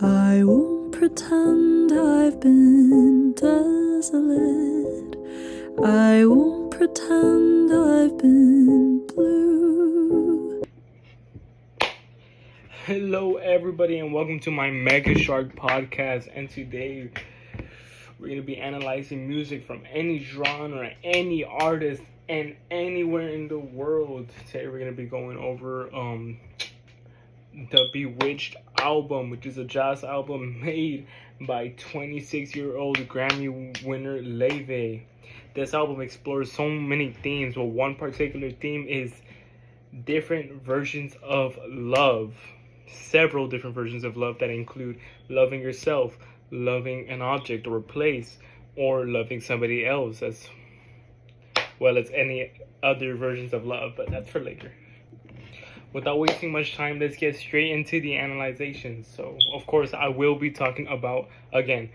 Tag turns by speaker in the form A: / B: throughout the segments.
A: I won't pretend I've been desolate. I won't pretend I've been blue.
B: Hello, everybody, and welcome to my Mega Shark podcast. And today we're going to be analyzing music from any genre, any artist, and anywhere in the world. Today we're going to be going over the Bewitched album, which is a jazz album made by 26-year-old Grammy winner Leve. This album explores so many themes, but one particular theme is different versions of love. Several different versions of love that include loving yourself, loving an object or a place, or loving somebody else, as well as any other versions of love, but that's for later. Without wasting much time, let's get straight into the analyzation. So, of course, I will be talking about the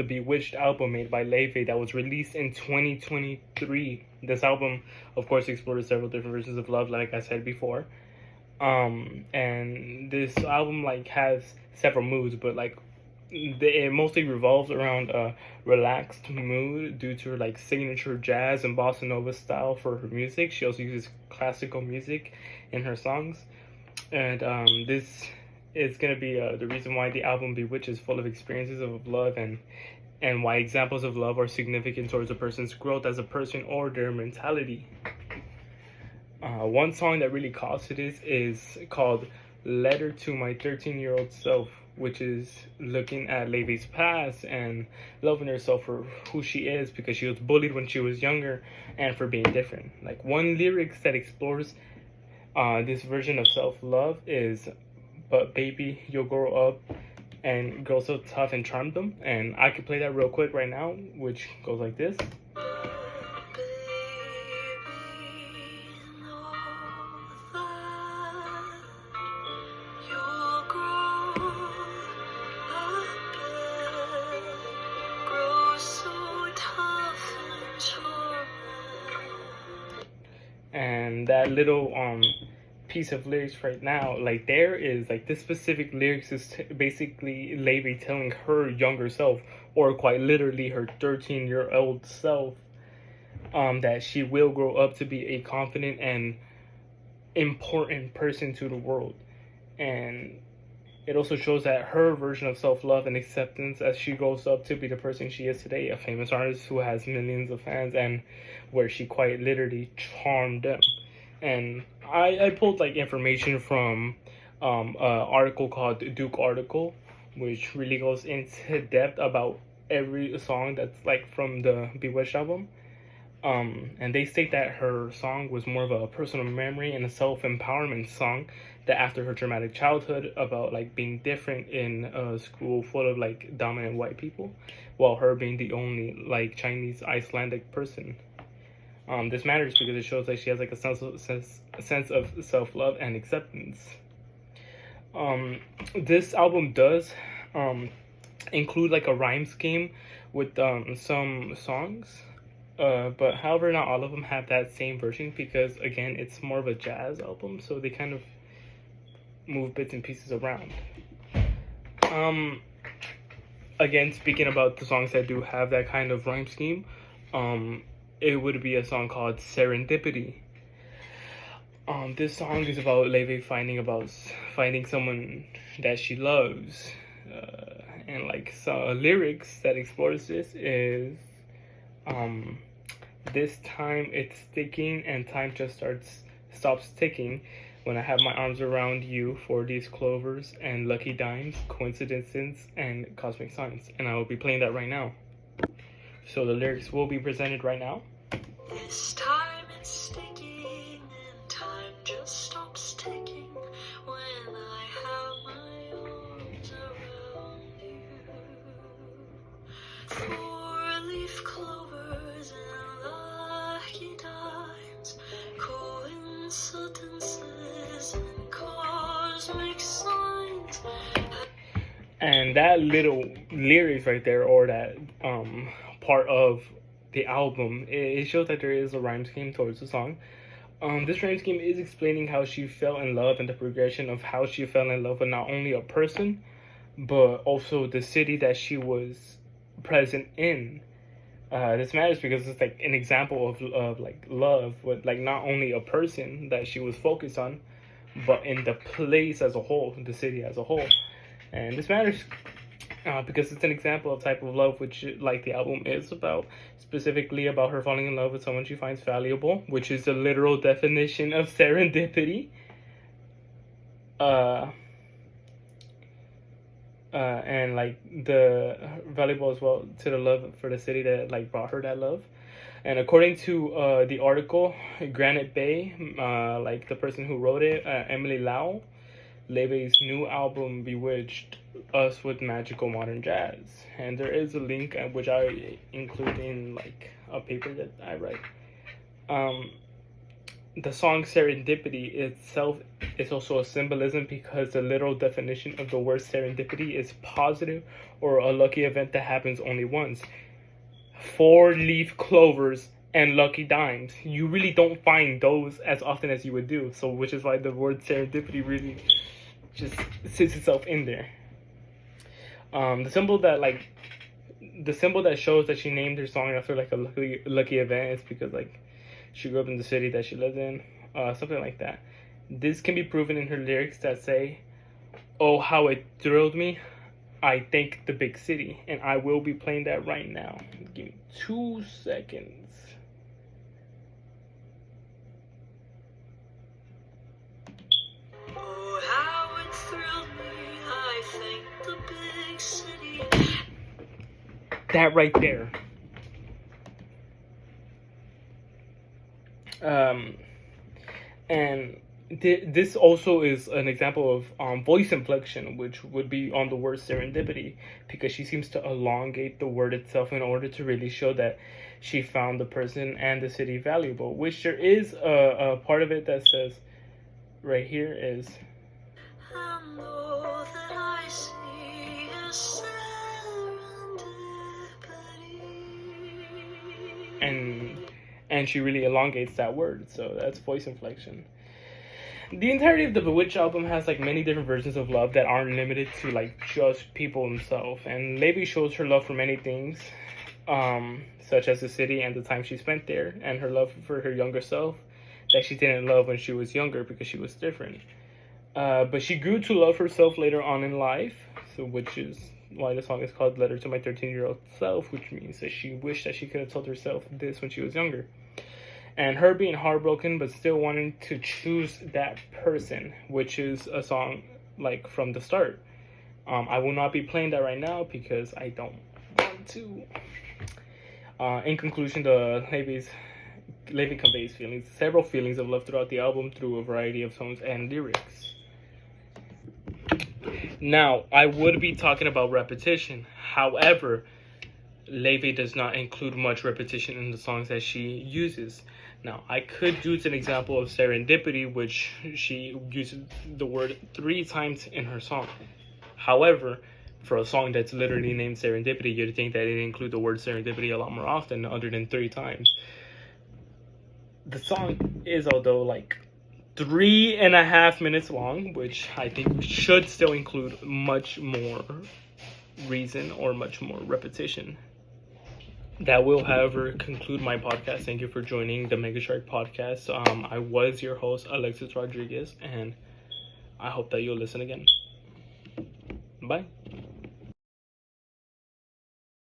B: Bewitched album made by Leve that was released in 2023. This album, of course, explores several different versions of love, like I said before. And this album has several moods, but it mostly revolves around a relaxed mood due to her signature jazz and bossa nova style for her music. She also uses classical music in her songs, and this is gonna be the reason why the album Bewitched is full of experiences of love and why examples of love are significant towards a person's growth as a person or their mentality. One song that really calls to this is called Letter to My 13-Year-Old Self, which is looking at Leve's past and loving herself for who she is because she was bullied when she was younger and for being different. One lyrics that explores this version of self-love is, "But baby, you'll grow up and grow so tough and charm them." And I could play that real quick right now, which goes like this. And that little piece of lyrics right now, there is this specific lyrics is basically Leve telling her younger self, or quite literally her 13-year-old self, that she will grow up to be a confident and important person to the world. And it also shows that her version of self-love and acceptance as she grows up to be the person she is today, a famous artist who has millions of fans, and where she quite literally charmed them. And I pulled information from an article called Duke Article, which really goes into depth about every song that's from the Bewitched album. And they state that her song was more of a personal memory and a self-empowerment song, that after her traumatic childhood about being different in a school full of dominant white people, while her being the only Chinese Icelandic person. This matters because it shows she has a sense of self-love and acceptance. This album does include a rhyme scheme with some songs. But however, not all of them have that same version because, again, it's more of a jazz album, so they kind of move bits and pieces around. Again, speaking about the songs that do have that kind of rhyme scheme, it would be a song called Serendipity. This song is about Leve finding someone that she loves, and lyrics that explores this is, "This time it's ticking and time just stops ticking when I have my arms around you for these clovers and lucky dimes, coincidences and cosmic signs." And I will be playing that right now. So the lyrics will be presented right now.
A: This time it's ticking and time just stops ticking when I have my arms around you. 4-leaf clovers and lucky dimes, coincidences and cosmic signs.
B: And that little lyrics right there, or that part of the album, it shows that there is a rhyme scheme towards the song. This rhyme scheme is explaining how she fell in love and the progression of how she fell in love with not only a person, but also the city that she was present in. This matters because it's like an example of like love with like not only a person that she was focused on, but in the place as a whole, the city as a whole. And this matters because it's an example of type of love which like the album is about, specifically about her falling in love with someone she finds valuable, which is the literal definition of serendipity. And like the valuable as well to the love for the city that like brought her that love. And according to the article, Granite Bay, like the person who wrote it, Emily Lau, Levy's new album bewitched us with magical modern jazz. And there is a link which I include in like a paper that I write. The song Serendipity itself is also a symbolism because the literal definition of the word serendipity is positive or a lucky event that happens only once. 4-leaf clovers and lucky dimes. You really don't find those as often as you would do. So which is why the word serendipity really just sits itself in there. The symbol that shows that she named her song after like a lucky event is because like she grew up in the city that she lives in, something like that. This can be proven in her lyrics that say, "Oh, how it thrilled me. I thank the big city." And I will be playing that right now. Give me 2 seconds.
A: Oh, how it thrilled me. I thank the big city.
B: That right there. And this also is an example of voice inflection, which would be on the word serendipity, because she seems to elongate the word itself in order to really show that she found the person and the city valuable, which there is a part of it that says right here is,
A: And all that I see is serendipity.
B: and she really elongates that word, so that's voice inflection. The entirety of the Bewitched album has like many different versions of love that aren't limited to like just people themselves, and Levy shows her love for many things, such as the city and the time she spent there, and her love for her younger self that she didn't love when she was younger because she was different. But she grew to love herself later on in life, so which is why the song is called Letter to My 13-Year-Old Self, which means that she wished that she could have told herself this when she was younger. And her being heartbroken but still wanting to choose that person, which is a song like from the start. I will not be playing that right now because I don't want to. In conclusion, Levy conveys several feelings of love throughout the album through a variety of tones and lyrics. Now, I would be talking about repetition. However, Levy does not include much repetition in the songs that she uses. Now, I could use an example of Serendipity, which she uses the word 3 times in her song. However, for a song that's literally named Serendipity, you'd think that it include the word serendipity a lot more often, other than 3 times. The song is, although, like 3.5 minutes long, which I think should still include much more reason or much more repetition. That will, however, conclude my podcast. Thank you for joining the Mega Shark podcast. I was your host, Alexis Rodriguez, and I hope that you'll listen again. Bye.